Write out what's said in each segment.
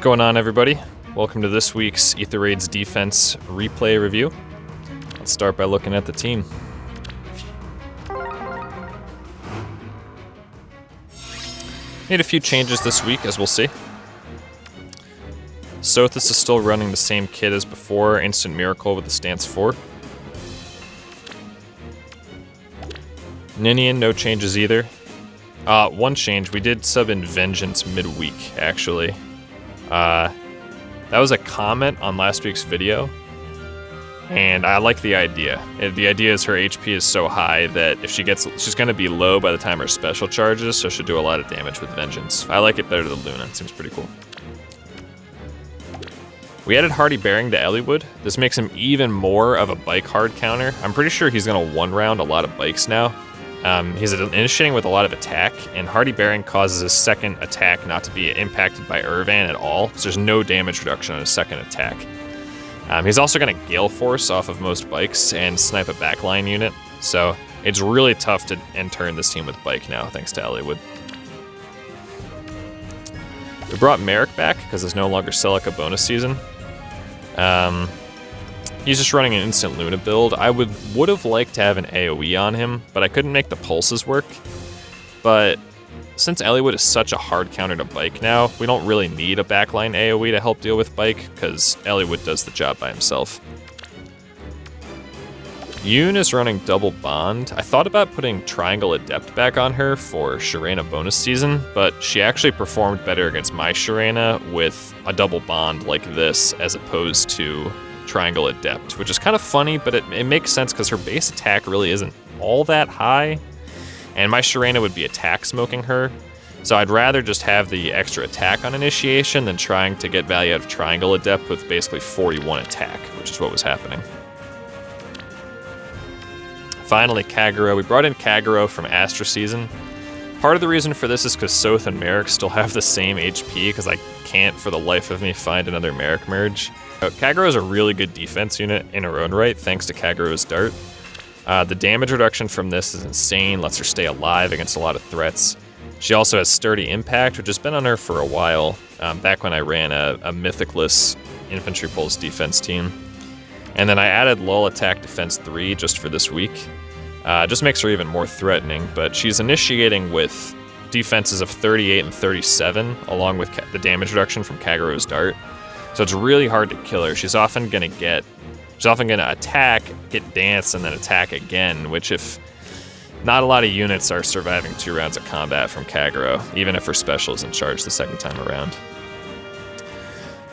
Going on, everybody? Welcome to this week's Aether Raids defense replay review. Let's start by looking at the team. Made a few changes this week, as we'll see. Sothis is still running the same kit as before, Instant Miracle with the Stance 4. Ninian, no changes either. One change, we did sub in Vengeance midweek, actually. That was a comment on last week's video, and I like the idea. The idea is her HP is so high that if she's going to be low by the time her special charges, so she'll do a lot of damage with Vengeance. I like it better than Luna, it seems pretty cool. We added Hardy Bearing to Elliewood. This makes him even more of a bike hard counter. I'm pretty sure he's going to one-round a lot of bikes now. He's initiating with a lot of attack, and Hardy Bearing causes his second attack not to be impacted by Irvan at all, so there's no damage reduction on his second attack. He's also going to Gale Force off of most bikes and snipe a backline unit, so it's really tough to end turn this team with bike now, thanks to Elliewood. We brought Merrick back because there's no longer Celica bonus season. He's just running an instant Luna build. I would have liked to have an AoE on him, but I couldn't make the pulses work. But since Elliewood is such a hard counter to bike now, we don't really need a backline AoE to help deal with bike, because Elliewood does the job by himself. Yoon is running double bond. I thought about putting Triangle Adept back on her for Shirena bonus season, but she actually performed better against my Shirena with a double bond like this, as opposed to Triangle Adept, which is kind of funny, but it makes sense because her base attack really isn't all that high, and my Shirena would be attack smoking her, so I'd rather just have the extra attack on initiation than trying to get value out of Triangle Adept with basically 41 attack, which is what was happening. Finally, Kagero. We brought in Kagero from Astra Season. Part of the reason for this is because Soth and Merrick still have the same HP, because I can't for the life of me find another Merrick merge. Kagero is a really good defense unit in her own right, thanks to Kagero's Dart. The damage reduction from this is insane, lets her stay alive against a lot of threats. She also has Sturdy Impact, which has been on her for a while, back when I ran a mythicless Infantry Pulse defense team. And then I added Lull Attack Defense 3 just for this week. Just makes her even more threatening, but she's initiating with defenses of 38 and 37, along with the damage reduction from Kagero's Dart. So it's really hard to kill her. She's often gonna attack, get dance, and then attack again, which if not a lot of units are surviving 2 rounds of combat from Kagero, even if her special isn't charged the second time around. So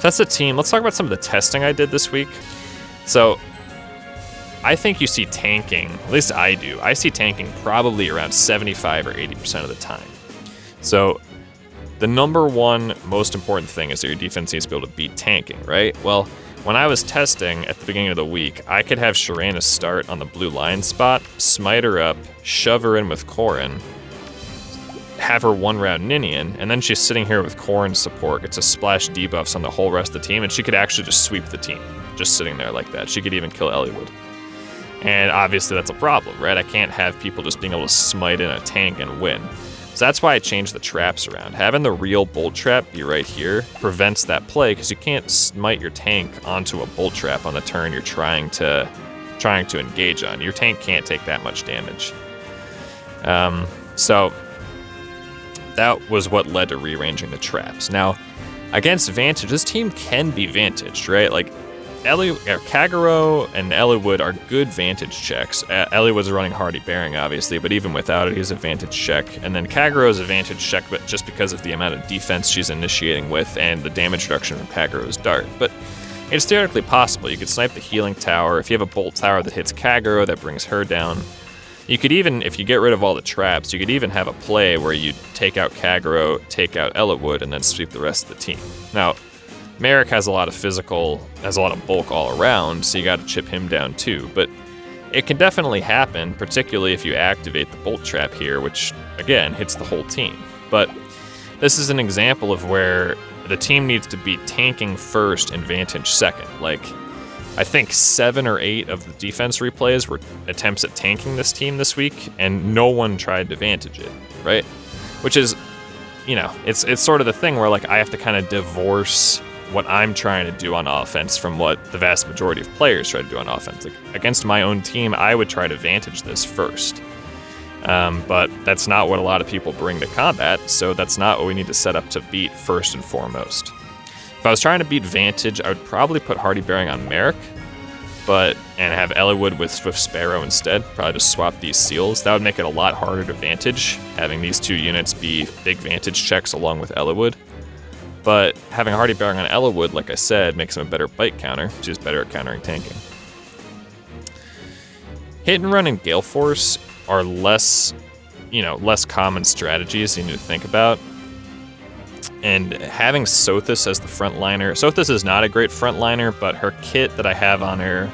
that's the team. Let's talk about some of the testing I did this week. So I think you see tanking, at least I do, I see tanking probably around 75 or 80% of the time. So the number one most important thing is that your defense needs to be able to beat tanking, right? Well, when I was testing at the beginning of the week, I could have Shirena start on the blue line spot, smite her up, shove her in with Corrin, have her one round Ninian, and then she's sitting here with Corrin support, gets a splash debuffs on the whole rest of the team, and she could actually just sweep the team, just sitting there like that. She could even kill Elliewood. And obviously that's a problem, right? I can't have people just being able to smite in a tank and win. So that's why I changed the traps around. Having the real bolt trap be right here prevents that play, because you can't smite your tank onto a bolt trap on the turn you're trying to engage on. Your tank can't take that much damage. So that was what led to rearranging the traps. Now, against Vantage, this team can be vantaged, right? Like, Kagero and Elliewood are good Vantage checks. Elliewood's running Hardy Bearing, obviously, but even without it, he's a Vantage check. And then Kagero's a Vantage check, but just because of the amount of defense she's initiating with and the damage reduction from Kagero's Dart. But it's theoretically possible. You could snipe the healing tower. If you have a bolt tower that hits Kagero, that brings her down. You could even, if you get rid of all the traps, you could even have a play where you take out Kagero, take out Elliewood, and then sweep the rest of the team. Now, Merrick has a lot of bulk all around, so you gotta chip him down too, but it can definitely happen, particularly if you activate the bolt trap here, which, again, hits the whole team. But this is an example of where the team needs to be tanking first and Vantage second. Like, I think 7 or 8 of the defense replays were attempts at tanking this team this week, and no one tried to Vantage it, right? Which is you know, it's sort of the thing where like I have to kind of divorce what I'm trying to do on offense from what the vast majority of players try to do on offense. Like against my own team, I would try to vantage this first. But that's not what a lot of people bring to combat, so that's not what we need to set up to beat first and foremost. If I was trying to beat Vantage, I would probably put Hardy Bearing on Merrick, and have Eliwood with Swift Sparrow instead. Probably just swap these seals. That would make it a lot harder to Vantage, having these two units be big Vantage checks along with Eliwood. But having Hardy Bearing on Eliwood, like I said, makes him a better bite counter, which is better at countering tanking. Hit and Run and Gale Force are less common strategies you need to think about. And having Sothis as the frontliner, Sothis is not a great frontliner, but her kit that I have on her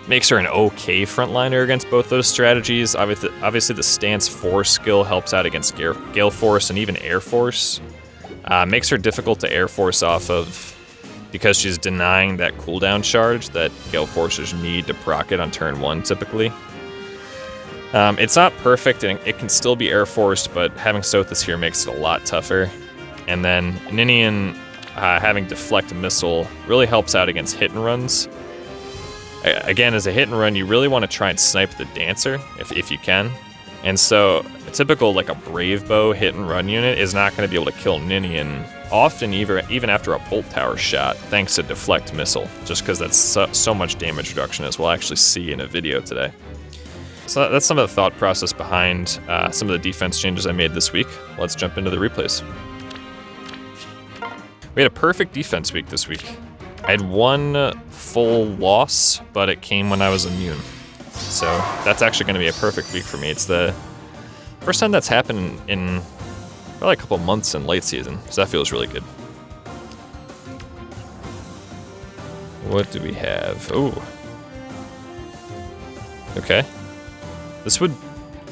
makes her an okay frontliner against both those strategies. Obviously the Stance 4 skill helps out against Gale Force and even Air Force. Makes her difficult to Air Force off of because she's denying that cooldown charge that Gale Forcers need to proc it on turn 1 typically. It's not perfect and it can still be Air Forced, but having Sothis here makes it a lot tougher. And then Ninian having Deflect Missile really helps out against hit and runs. Again, as a hit and run, you really want to try and snipe the Dancer if you can. And so a typical like a Brave Bow hit and run unit is not going to be able to kill Ninian often even after a Bolt Tower shot, thanks to Deflect Missile, just because that's so much damage reduction, as we'll actually see in a video today. So that's some of the thought process behind some of the defense changes I made this week. Let's jump into the replays. We had a perfect defense week this week. I had one full loss, but it came when I was immune. So that's actually going to be a perfect week for me. It's the first time that's happened in probably a couple months in late season, so that feels really good. What do we have? Oh. Okay. This would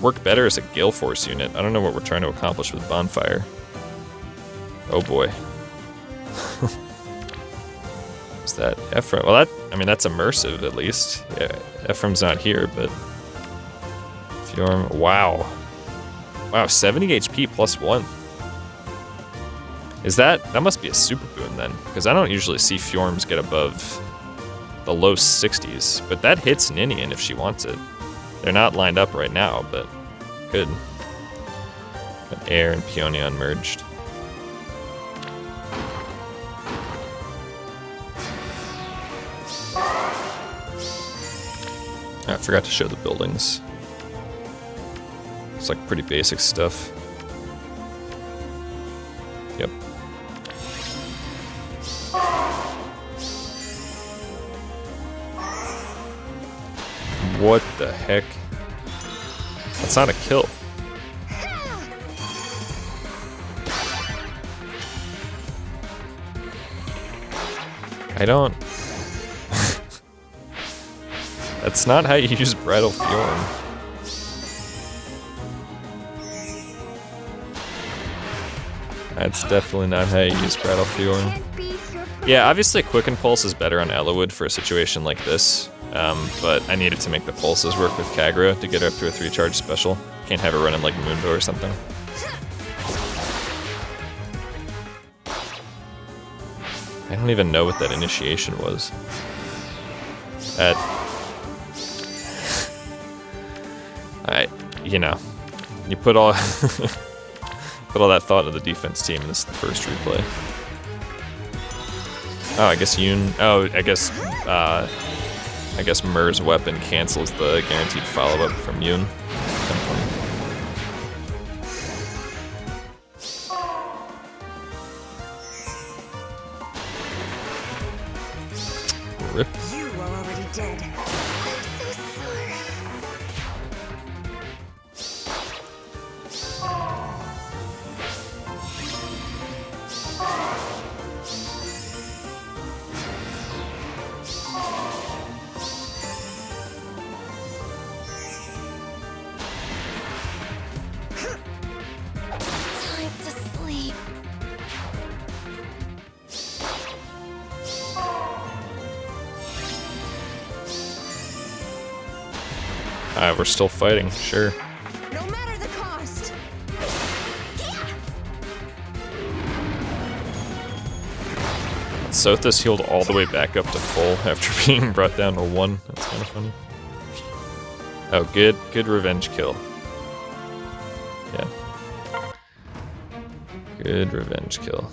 work better as a Gale Force unit. I don't know what we're trying to accomplish with Bonfire. Oh boy. Is that Ephraim? Well, that's immersive at least. Yeah, Ephraim's not here, but Fjorm. Wow, 70 HP plus 1. Is that must be a super boon then? Because I don't usually see Fjorms get above the low 60s, but that hits Ninian if she wants it. They're not lined up right now, but good. Got Air and Peonion merged. I forgot to show the buildings. It's like pretty basic stuff. Yep. What the heck? That's not a kill. I don't... That's not how you use Bridal Fjorm. That's definitely not how you use Bridal Fjorm. Yeah, obviously Quicken Pulse is better on Eliwood for a situation like this, but I needed to make the pulses work with Kagura to get her up to a 3-charge special. Can't have her running like Mundo or something. I don't even know what that initiation was. You put all put all that thought into the defense team, and this is the first replay. Oh, I guess Yoon. Oh, I guess Mur's weapon cancels the guaranteed follow-up from Yoon. Rip. You are already dead. I'm so sorry. Time to sleep. We're still fighting, sure. No matter the cost. Sothis healed all the way back up to full after being brought down to 1. That's kind of funny. Oh, good revenge kill. Yeah. Good revenge kill.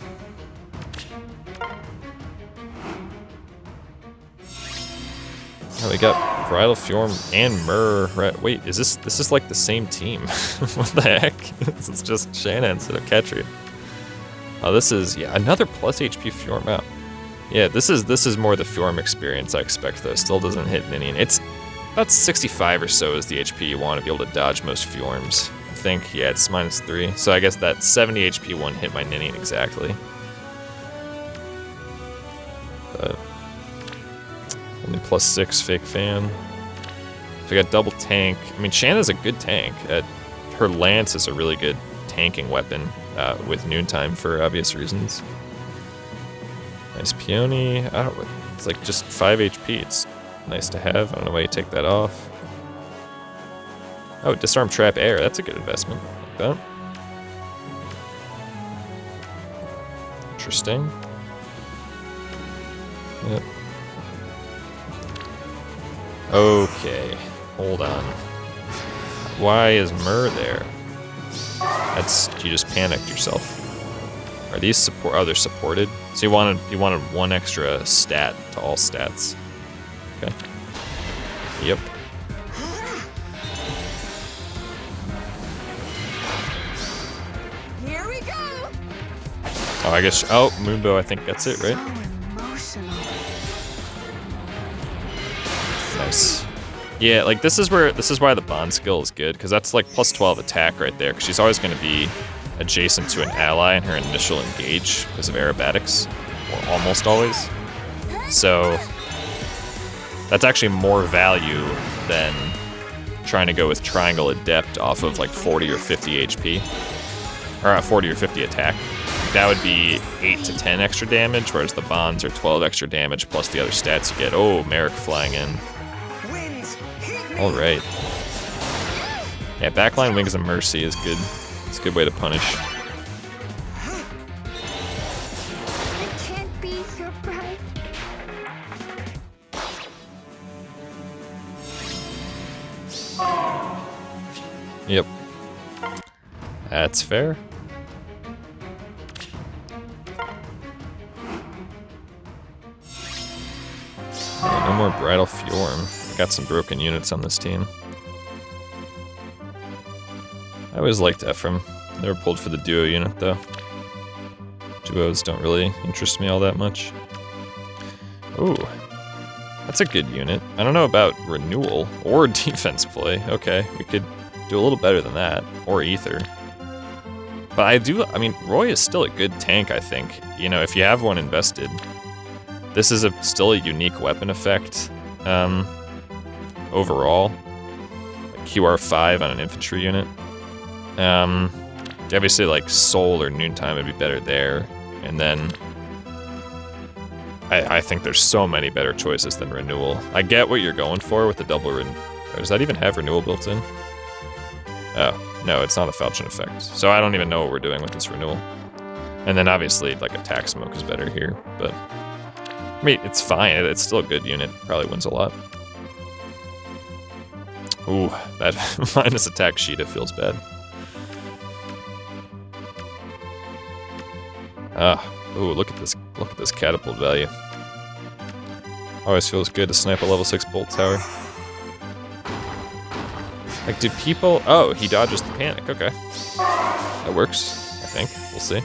Oh, we got Bridal Fjorm and Myrrh. Right, wait, is this is like the same team? What the heck? This is just Shanna instead of Ketri. Oh, this is, yeah, another plus HP Fjorm out. Yeah, this is more the Fjorm experience I expect, though. Still doesn't hit Ninian. It's about 65 or so is the HP you want to be able to dodge most Fjorms. I think, yeah, it's -3. So I guess that 70 HP one hit my Ninian exactly. But only +6 fake fan. So we got double tank. I mean, Shanna's a good tank. Her lance is a really good tanking weapon with noontime for obvious reasons. Nice Peony. It's like just 5 HP. It's nice to have. I don't know why you take that off. Oh, disarm trap air. That's a good investment. Like that. Interesting. Yep. Okay. Hold on. Why is Myrrh there? You just panicked yourself. Are these support? Oh, they're supported. So you wanted 1 extra stat to all stats. Okay. Yep. Here we go. Oh, I guess. Oh, Moonbow, I think that's it, right? So emotional. Nice. Yeah, like this is why the bond skill is good, because that's like +12 attack right there, because she's always going to be adjacent to an ally in her initial engage because of aerobatics, or almost always. So that's actually more value than trying to go with Triangle Adept off of like 40 or 50 HP, or 40 or 50 attack. That would be 8 to 10 extra damage, whereas the bonds are 12 extra damage plus the other stats you get. Oh, Merrick flying in. All right. Yeah, backline Wings of Mercy is good. It's a good way to punish. I can't be your bride. Yep. That's fair. No more Bridal Fjorm. Got some broken units on this team. I always liked Ephraim. Never pulled for the duo unit though. Duos don't really interest me all that much. Ooh, that's a good unit. I don't know about renewal or defense play. Okay, we could do a little better than that, or Aether. But I mean, Roy is still a good tank, I think. You know, if you have one invested, this is still a unique weapon effect. Overall, like QR5 on an infantry unit. Obviously, like Soul or Noontime would be better there, and then I think there's so many better choices than Renewal. I get what you're going for with the double does that even have Renewal built in? Oh, no, it's not a Falchion effect. So I don't even know what we're doing with this Renewal. And then obviously, like, Attack Smoke is better here, but I mean, it's fine. It's still a good unit. Probably wins a lot. Ooh, that minus attack Sheeta feels bad. Ooh, look at this catapult value. Always feels good to snipe a level 6 bolt tower. Like, do people... Oh, he dodges the panic. Okay. That works, I think. We'll see.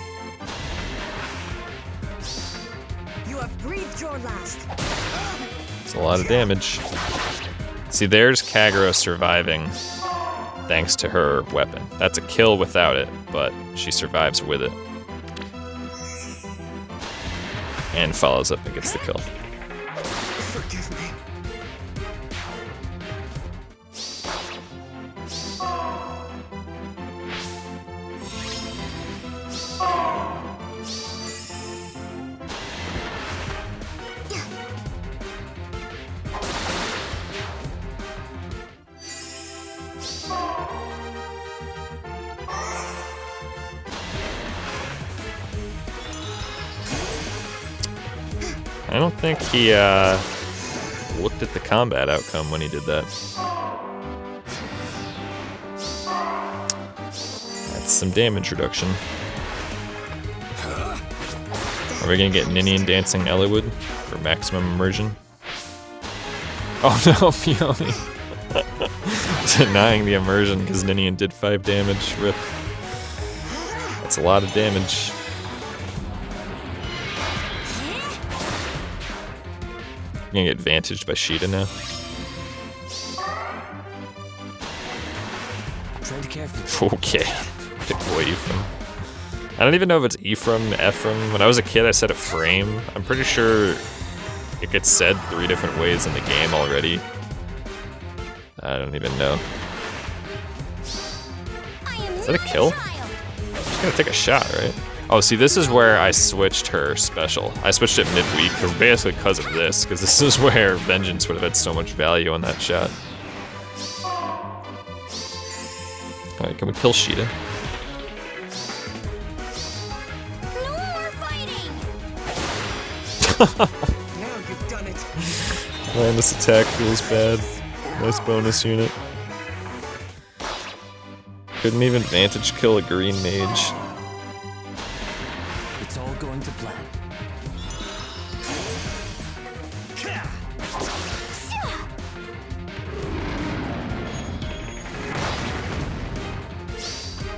You have breathed your last. It's a lot of damage. See, there's Kagura surviving thanks to her weapon. That's a kill without it, but she survives with it. And follows up and gets the kill. Forgive me. I don't think he looked at the combat outcome when he did that. That's some damage reduction. Are we gonna get Ninian dancing Eliwood for maximum immersion? Oh no, Fiona. Denying the immersion because Ninian did 5 damage. Rip. That's a lot of damage. I'm gonna get advantaged by Sheeta now. Okay. Big boy Ephraim. I don't even know if it's Ephraim, Ephraim. When I was a kid, I said a frame. I'm pretty sure it gets said 3 different ways in the game already. I don't even know. Is that a kill? She's gonna take a shot, right? Oh, see, this is where I switched her special. I switched it midweek, basically because of this, because this is where Vengeance would have had so much value on that shot. Alright, can we kill Sheeta? No more fighting. Now you've done it. Man, this attack feels bad. Nice bonus unit. Couldn't even Vantage kill a green mage. It's all going to plan.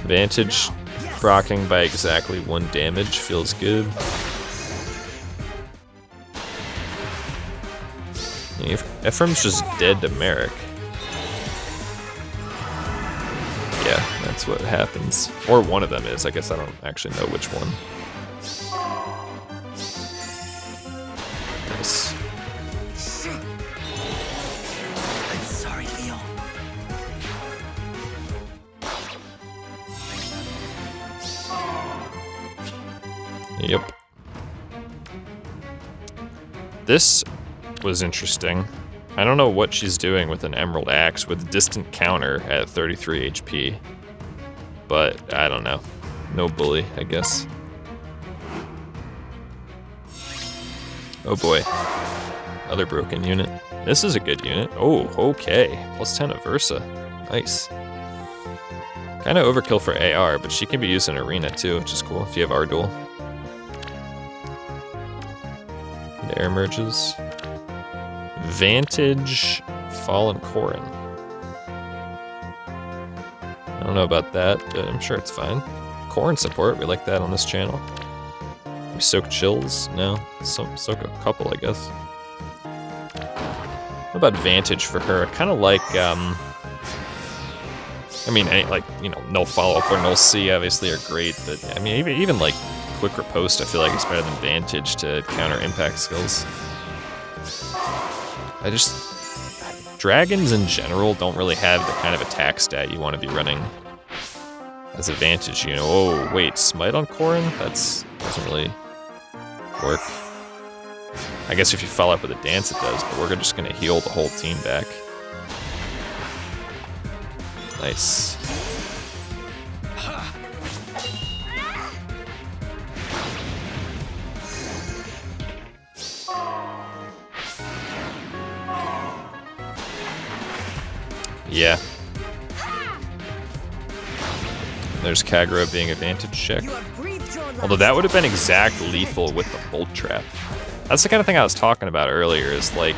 Vantage proccing by exactly 1 damage feels good. Ephraim's just dead to Merrick. Yeah, that's what happens. Or one of them is. I guess I don't actually know which one. Nice. I'm sorry, Leon. Yep. This was interesting. I don't know what she's doing with an Emerald Axe with distant counter at 33 HP. But I don't know. No bully, I guess. Oh boy. Other broken unit. This is a good unit. Oh, okay. Plus 10 at Versa. Nice. Kind of overkill for AR, but she can be used in Arena too, which is cool if you have R duel. And air merges. Vantage Fallen Corrin. I don't know about that, but I'm sure it's fine. Corrin support, we like that on this channel. We soak chills? No. Soak a couple, I guess. What about Vantage for her? I kind of like, I mean, like, you know, no follow-up or no C obviously are great, but I mean, even like quick riposte, I feel like it's better than Vantage to counter impact skills. Dragons in general don't really have the kind of attack stat you want to be running as a Vantage, you know. Oh, wait, Smite on Corrin? That doesn't really work. I guess if you follow up with a dance it does, but we're just gonna heal the whole team back. Nice. Yeah. There's Kagura being advantage check. Although that would have been exact lethal with the bolt trap. That's the kind of thing I was talking about earlier, is like,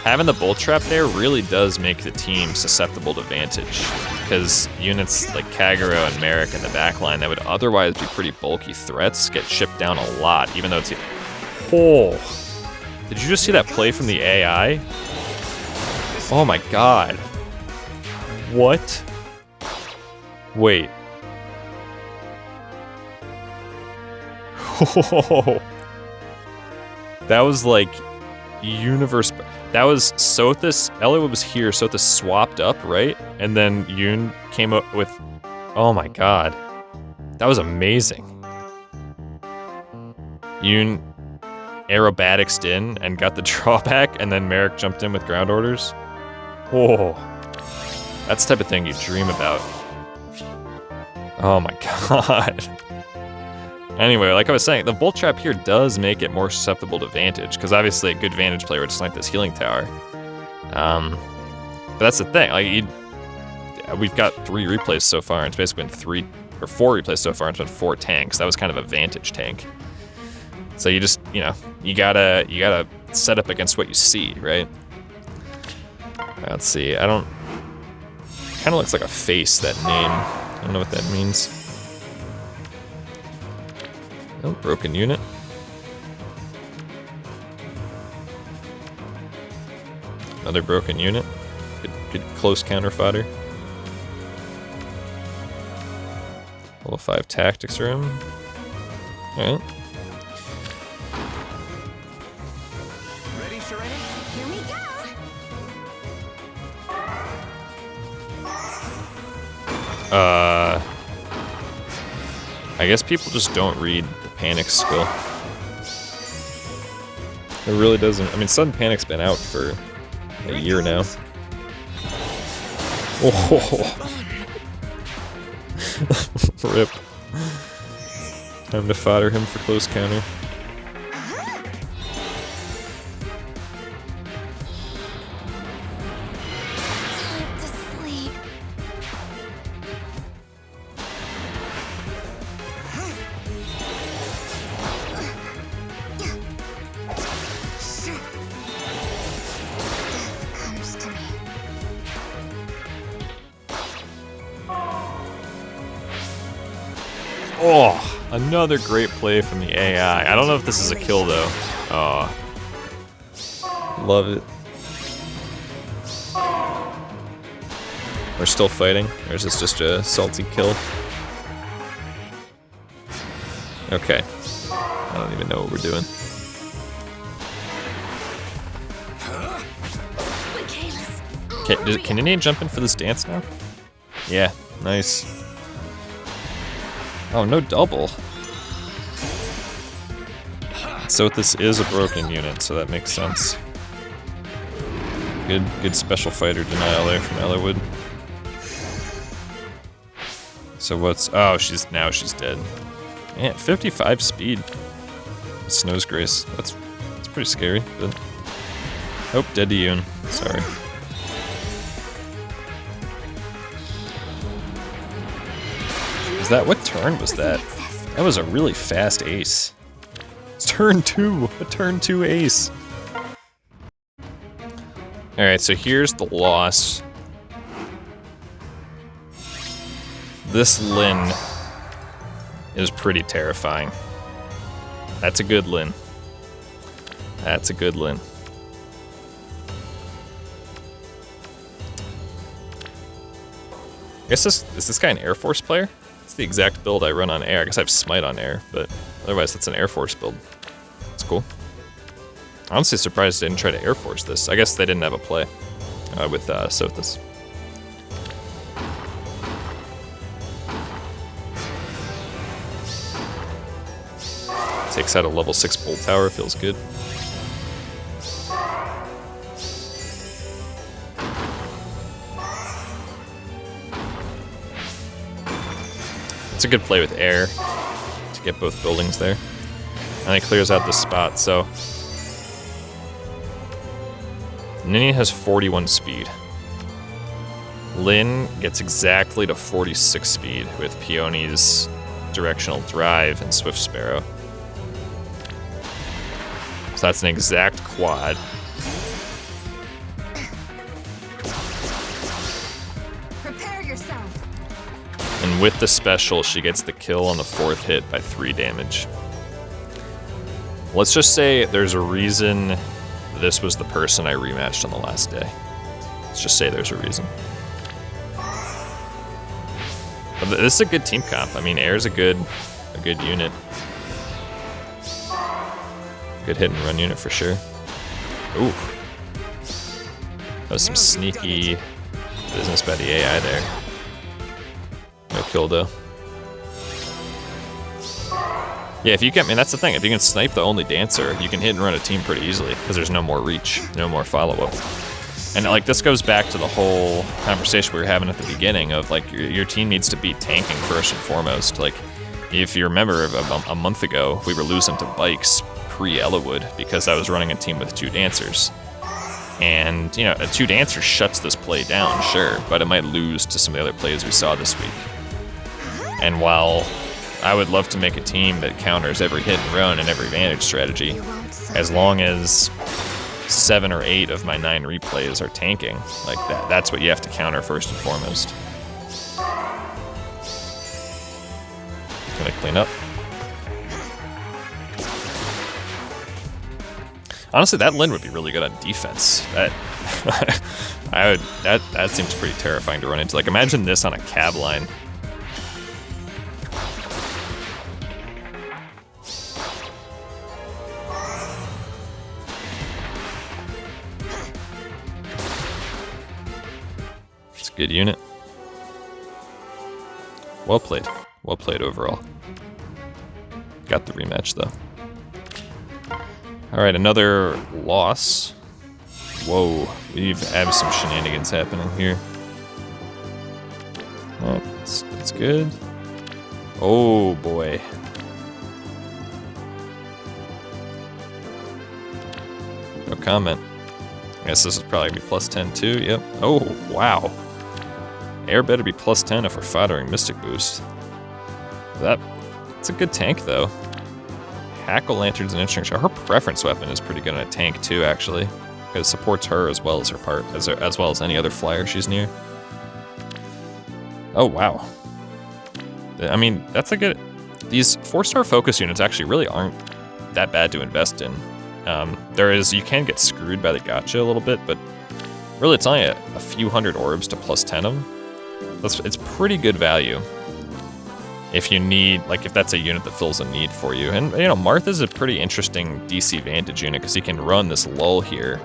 having the bolt trap there really does make the team susceptible to Vantage. Because units like Kagura and Merrick in the backline that would otherwise be pretty bulky threats get chipped down a lot, even though it's... Oh! Did you just see that play from the AI? Oh my god. What? Wait. Oh. That was like universe. That was Sothis. Eliwood was here. Sothis swapped up, right? And then Yoon came up with. Oh my god. That was amazing. Yoon aerobaticsed in and got the drawback, and then Merrick jumped in with ground orders. Oh. That's the type of thing you dream about. Oh my god. Anyway, like I was saying, the Bolt Trap here does make it more susceptible to Vantage, because obviously a good Vantage player would snipe this healing tower. But that's the thing, like, we've got 3 replays so far, and it's basically been 4 replays so far, and it's been 4 tanks. That was kind of a Vantage tank. So you just, you know, you gotta set up against what you see, right? Let's see, kind of looks like a face, that name. I don't know what that means. Oh, broken unit. Another broken unit. Good close counter fodder. Level 5 tactics room. Alright. Ready, Serena? Here we go. I guess people just don't read the panic skill. It really doesn't. I mean, Sudden Panic's been out for a year now. Oh, rip. Time to fodder him for close counter. Time to sleep. Death comes to me. Oh, another great play from the AI. I don't know if this is a kill though. Oh, love it. We're still fighting, or is this just a salty kill? Okay. I don't even know what we're doing. Michaela's. Can Indian jump in for this dance now? Yeah, nice. Oh, no double. So this is a broken unit, so that makes sense. Good special fighter denial there from Ellerwood. So what's... Oh, she's dead. Man, 55 speed. Snow's Grace. That's pretty scary, but... Oh, dead to Yoon. Sorry. What turn was that? That was a really fast ace. It's turn 2. A turn 2 ace. Alright, so here's the loss. This Lin is pretty terrifying. That's a good Lin. That's a good Lin. I guess is this guy an Air Force player? It's the exact build I run on air. I guess I have Smite on air, but otherwise that's an Air Force build. That's cool. Honestly surprised they didn't try to Air Force this. I guess they didn't have a play with Sothis. Takes out a level 6 bolt tower, feels good. It's a good play with air to get both buildings there. And it clears out the spot, so... Nini has 41 speed. Lin gets exactly to 46 speed with Peony's directional drive and Swift Sparrow. So that's an exact quad. Prepare yourself. And with the special, she gets the kill on the 4th hit by 3 damage. Let's just say there's a reason this was the person I rematched on the last day. Let's just say there's a reason. But this is a good team comp. I mean, Air's a good unit. Good hit and run unit for sure. Ooh. That was some sneaky business by the AI there. No kill though. Yeah, if you can, I mean, that's the thing. If you can snipe the only dancer, you can hit and run a team pretty easily because there's no more reach, no more follow-up. And like this goes back to the whole conversation we were having at the beginning of like your team needs to be tanking first and foremost. Like If you remember, a month ago, we were losing to bikes pre-Ellawood because I was running a team with 2 dancers. And, you know, a 2 dancer shuts this play down, sure, but it might lose to some of the other plays we saw this week. And while I would love to make a team that counters every hit and run and every vantage strategy, as long as 7 or 8 of my 9 replays are tanking, like that's what you have to counter first and foremost. Can I clean up? Honestly, that Lin would be really good on defense. That that seems pretty terrifying to run into. Like, imagine this on a cab line. It's a good unit. Well played. Well played overall. Got the rematch though. Alright, another loss. Whoa, we've had some shenanigans happening here. Oh, it's good. Oh boy. No comment. I guess this is probably gonna be +10 too, yep. Oh, wow. Air better be +10 if we're foddering Mystic Boost. That's a good tank though. Hackle Lantern's an interesting shot. Her preference weapon is pretty good on a tank too, actually, because it supports her as well as her part, as well as any other flyer she's near. Oh wow! I mean, that's a good. These 4-star focus units actually really aren't that bad to invest in. You can get screwed by the gacha a little bit, but really it's only a few hundred orbs to +10 them. It's pretty good value. If you need, like, if that's a unit that fills a need for you. And, you know, Martha's a pretty interesting DC Vantage unit because he can run this lull here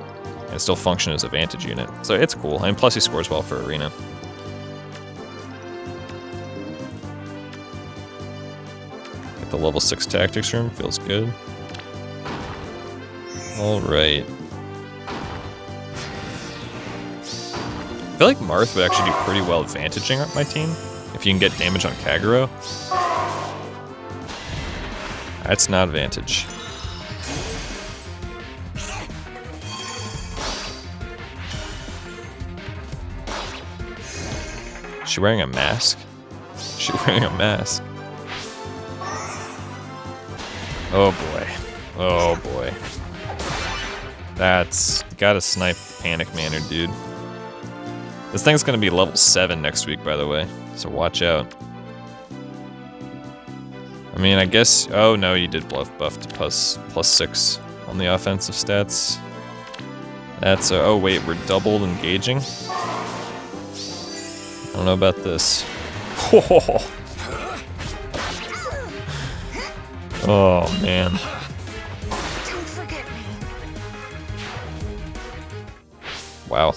and still function as a Vantage unit. So it's cool. And plus he scores well for Arena. Get the level 6 tactics room. Feels good. Alright. I feel like Marth would actually do pretty well vantaging up my team. If you can get damage on Kagero. That's not Vantage. Is she wearing a mask? Is she wearing a mask? Oh boy. Oh boy. That's gotta snipe Panic Manor, dude. This thing's gonna be level 7 next week, by the way. So watch out. I mean, I guess... Oh, no, you did buff to +6 on the offensive stats. That's... oh, wait, we're doubled engaging? I don't know about this. Oh, man. Don't forget me. Wow.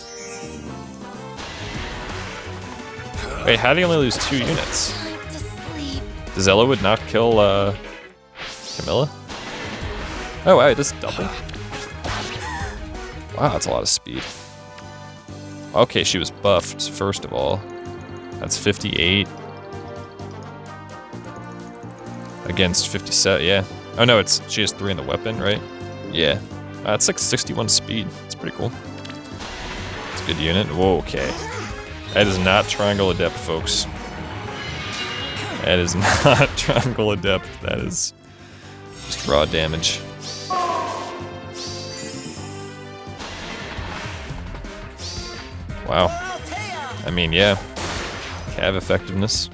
Wait, how do you only lose 2 units? Time to sleep. Does Ellawood not kill, Camilla? Oh, wow, it does double? Wow, that's a lot of speed. Okay, she was buffed, first of all. That's 58. Against 57, yeah. Oh no, she has 3 in the weapon, right? Yeah. That's like 61 speed. It's pretty cool. It's a good unit. Whoa, okay. That is not Triangle Adept, folks. That is not Triangle Adept. That is just raw damage. Wow. I mean, yeah. Cav effectiveness.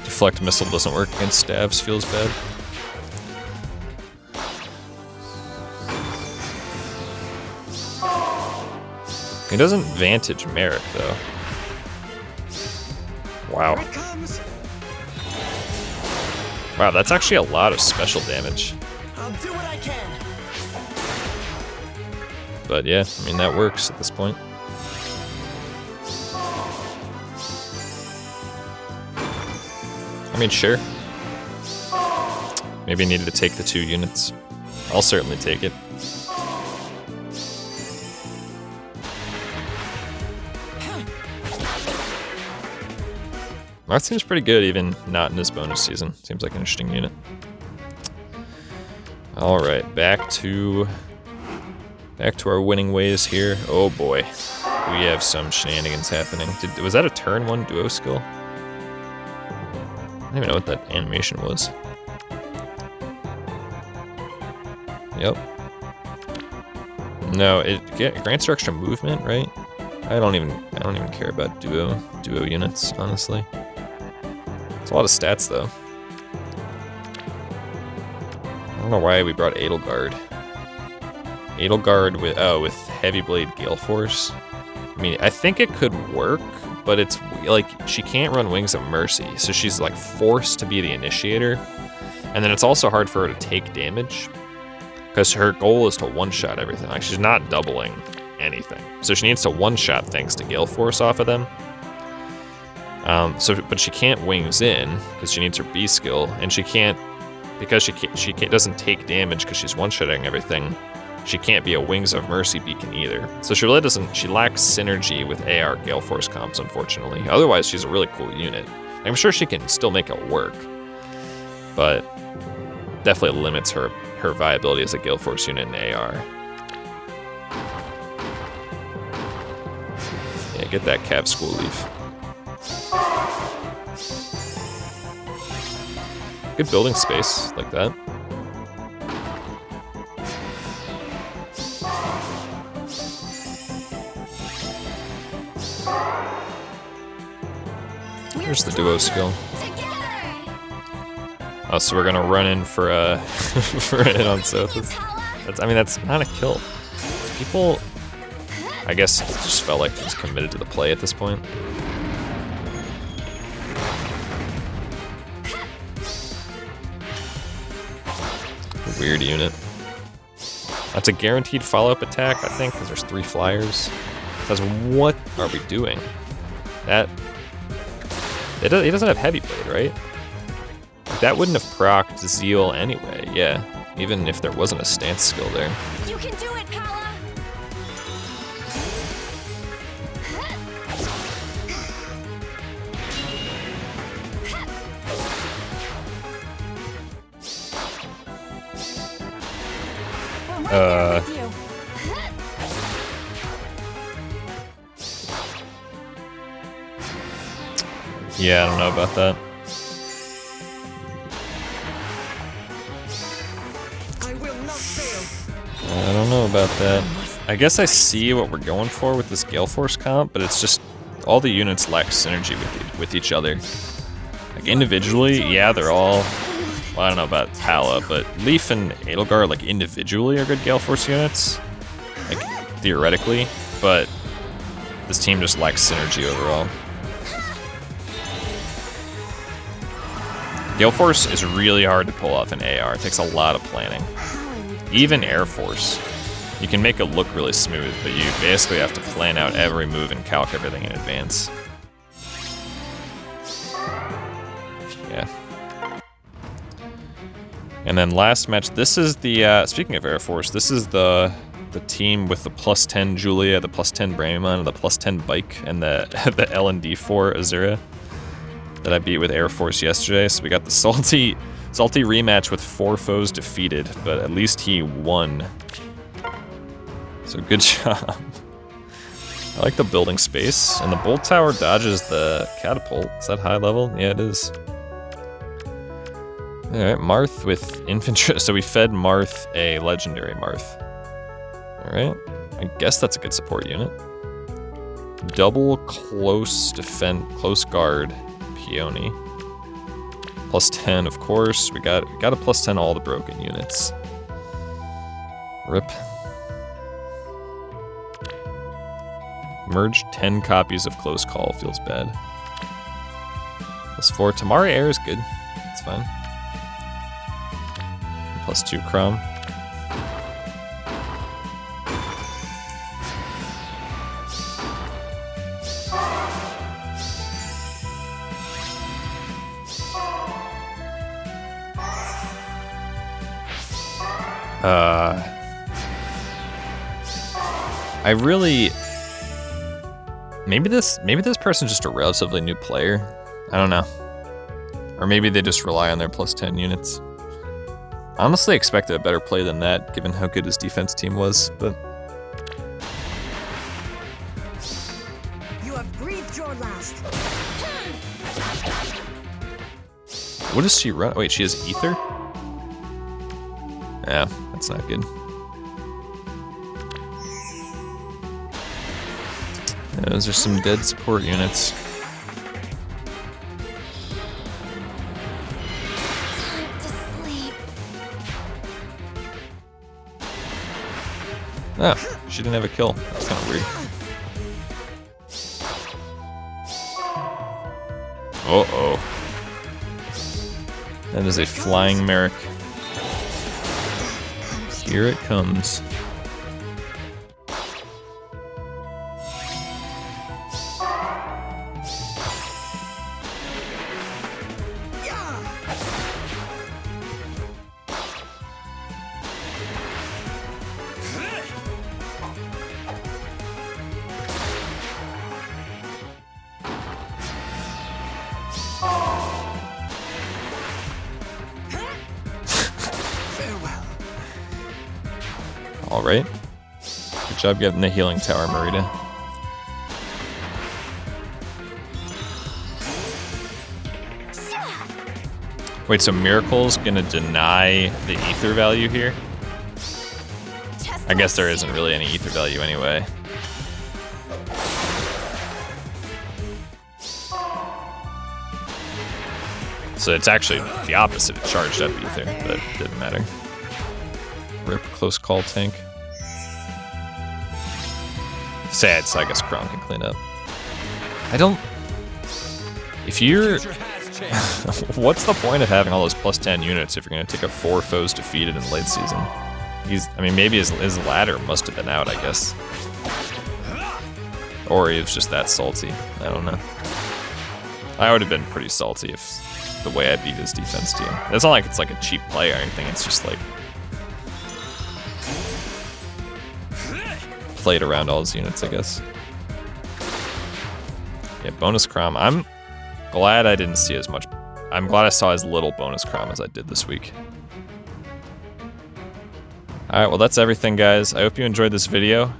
Deflect missile doesn't work against stabs, feels bad. He doesn't Vantage Merrick, though. Wow. Wow, that's actually a lot of special damage. I'll do what I can. But yeah, I mean, that works at this point. I mean, sure. Maybe I needed to take the 2 units. I'll certainly take it. Marth seems pretty good, even not in this bonus season. Seems like an interesting unit. All right, back to our winning ways here. Oh boy, we have some shenanigans happening. Was that a turn 1 duo skill? I don't even know what that animation was. Yep. No, it grants her extra movement, right? I don't even care about duo units, honestly. It's a lot of stats though. I don't know why we brought Edelgard. Edelgard with Heavy Blade Gale Force. I mean, I think it could work, but it's like she can't run Wings of Mercy, so she's like forced to be the initiator. And then it's also hard for her to take damage because her goal is to one-shot everything. Like she's not doubling anything, so she needs to one-shot things to Gale Force off of them. But she can't Wings in because she needs her B skill, and she can't because she doesn't take damage because she's one-shotting everything. She can't be a Wings of Mercy beacon either. So she really doesn't. She lacks synergy with AR Gale Force comps, unfortunately. Otherwise, she's a really cool unit. I'm sure she can still make it work, but definitely limits her viability as a Gale Force unit in AR. Yeah, get that Cav School Leaf. Good building space like that. Here's the duo skill. Oh, so we're gonna run in for a for a hit on Sothis. That's not a kill. People, I guess, just felt like he was committed to the play at this point. Weird unit. That's a guaranteed follow-up attack, I think, because there's 3 flyers. Because what are we doing? He doesn't have Heavy Blade, right? Like, that wouldn't have procced Zeal anyway, yeah. Even if there wasn't a stance skill there. You can do it, Paula! Yeah, I don't know about that. I don't know about that. I guess I see what we're going for with this Gale Force comp, but it's just all the units lack synergy with each other. Like individually, yeah, they're all. Well, I don't know about Pala, but Leaf and Edelgard, like individually, are good Gale Force units, like theoretically, but this team just lacks synergy overall. Gale Force is really hard to pull off in AR. It takes a lot of planning. Even Air Force. You can make it look really smooth, but you basically have to plan out every move and calc everything in advance. Yeah. And then last match, this is the, speaking of Air Force, this is the team with the +10 Julia, the +10 Bramimon, and the +10 Bike, and the LND4 Azura that I beat with Air Force yesterday. So we got the salty rematch with 4 foes defeated, but at least he won. So good job. I like the building space, and the bolt tower dodges the catapult. Is that high level? Yeah, it is. All right, Marth with infantry. So we fed Marth a legendary Marth. All right, I guess that's a good support unit. Double close guard Peony. +10, of course. We got a +10 all the broken units. Rip. Merge 10 copies of Close Call feels bad. +4. Tamari Air is good. It's fine. +2 Crom. I really... Maybe this person's just a relatively new player. I don't know. Or maybe they just rely on their plus 10 units. I honestly expected a better play than that, given how good his defense team was, but... You have breathed your last. What does she run? Wait, she has Aether? Yeah, that's not good. Yeah, those are some dead support units. Time to sleep. Oh, she didn't have a kill. That's kind of weird. Uh-oh. That is a flying Merrick. Here it comes. Alright. Good job getting the healing tower, Marita. Wait, so Miracle's gonna deny the Aether value here? I guess there isn't really any Aether value anyway. So it's actually the opposite. It charged up Aether, but it didn't matter. Rip close call tank. Sad, so I guess Chrome can clean up. I don't... If you're... What's the point of having all those plus 10 units if you're going to take a 4 foes defeated in late season? I mean, maybe his ladder must have been out, I guess. Or he was just that salty. I don't know. I would have been pretty salty if the way I beat his defense team. It's not like it's like a cheap play or anything, it's just like... played around all his units, I guess. Yeah, bonus Crom. I'm glad I didn't see as much. I'm glad I saw as little bonus Crom as I did this week. Alright, well that's everything, guys. I hope you enjoyed this video.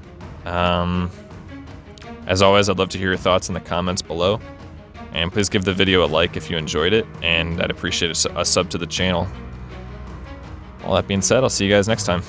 As always, I'd love to hear your thoughts in the comments below. And please give the video a like if you enjoyed it, and I'd appreciate a sub to the channel. All that being said, I'll see you guys next time.